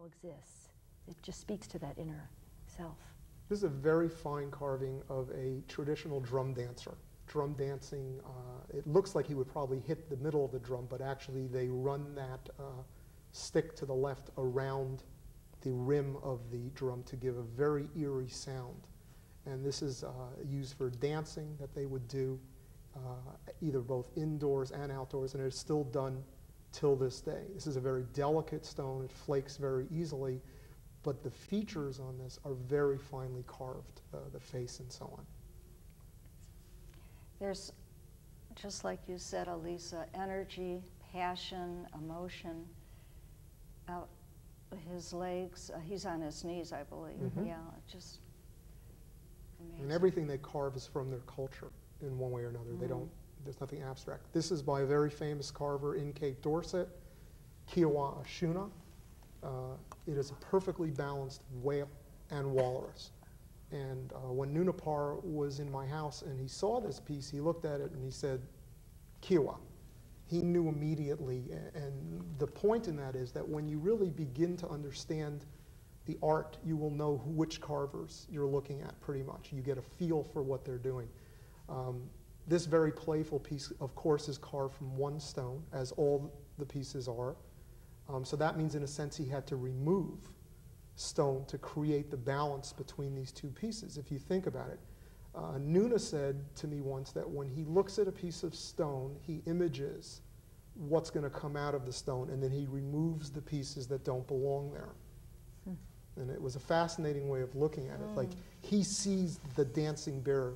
exists. It just speaks to that inner self. This is a very fine carving of a traditional drum dancer. Drum dancing, it looks like he would probably hit the middle of the drum, but actually they run that stick to the left around the rim of the drum to give a very eerie sound. And this is used for dancing that they would do, either both indoors and outdoors, and it is still done till this day. This is a very delicate stone. It flakes very easily, but the features on this are very finely carved, the face and so on. There's, just like you said, Elisa, energy, passion, emotion. His legs, he's on his knees, I believe. Mm-hmm. Yeah, just amazing. And everything they carve is from their culture in one way or another. They don't, there's nothing abstract. This is by a very famous carver in Cape Dorset, Kiowa Ashuna. It is a perfectly balanced whale and walrus. And when Nunapar was in my house and he saw this piece, he looked at it and he said, Kiowa. He knew immediately, and the point in that is that when you really begin to understand the art, you will know which carvers you're looking at pretty much. You get a feel for what they're doing. This very playful piece, of course, is carved from one stone, as all the pieces are. So that means, in a sense, he had to remove stone to create the balance between these two pieces, if you think about it. Nuna said to me once that when he looks at a piece of stone, he images what's going to come out of the stone, and then he removes the pieces that don't belong there. And it was a fascinating way of looking at it. Like, he sees the dancing bear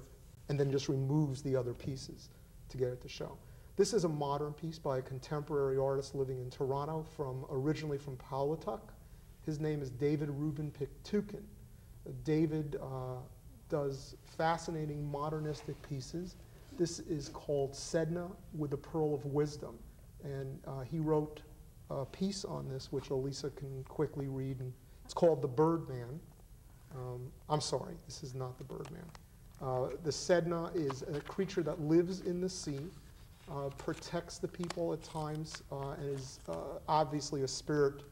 and then just removes the other pieces to get it to show. This is a modern piece by a contemporary artist living in Toronto, originally from Powhatan. His name is David Rubin Piktukin. David does fascinating modernistic pieces. This is called Sedna with the Pearl of Wisdom. And he wrote a piece on this, which Elisa can quickly read. And it's called The Birdman. I'm sorry, this is not the Birdman. The Sedna is a creature that lives in the sea, protects the people at times, and is obviously a spirit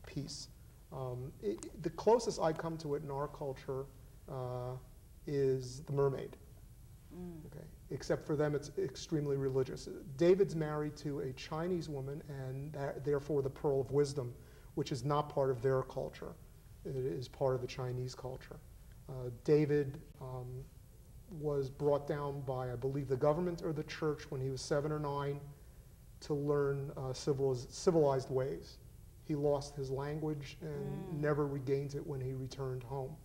piece. The closest I come to it in our culture is the mermaid. Okay. Except for them, it's extremely religious. David's married to a Chinese woman, and therefore the Pearl of Wisdom, which is not part of their culture. It is part of the Chinese culture. David was brought down by, I believe, the government or the church when he was 7 or 9 to learn civilized ways. He lost his language and never regained it when he returned home,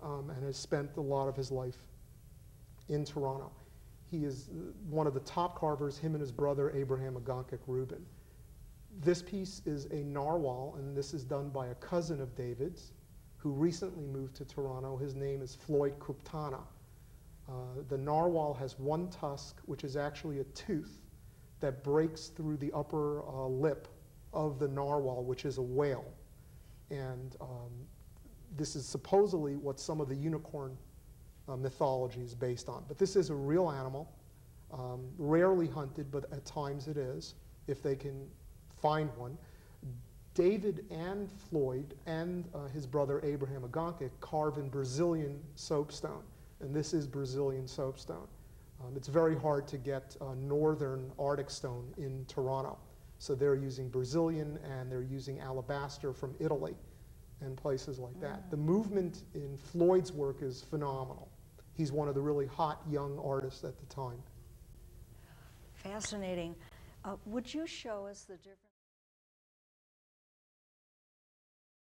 and has spent a lot of his life in Toronto. He is one of the top carvers, him and his brother Abraham Agankik Rubin. This piece is a narwhal, and this is done by a cousin of David's who recently moved to Toronto. His name is Floyd Kuptana. The narwhal has one tusk, which is actually a tooth that breaks through the upper lip of the narwhal, which is a whale. And this is supposedly what some of the unicorn mythology is based on. But this is a real animal, rarely hunted, but at times it is, if they can find one. David and Floyd and his brother Abraham Agankik carve in Brazilian soapstone, and this is Brazilian soapstone. It's very hard to get northern Arctic stone in Toronto. So they're using Brazilian, and they're using alabaster from Italy and places like that. The movement in Floyd's work is phenomenal. He's one of the really hot young artists at the time. Fascinating. Would you show us the difference?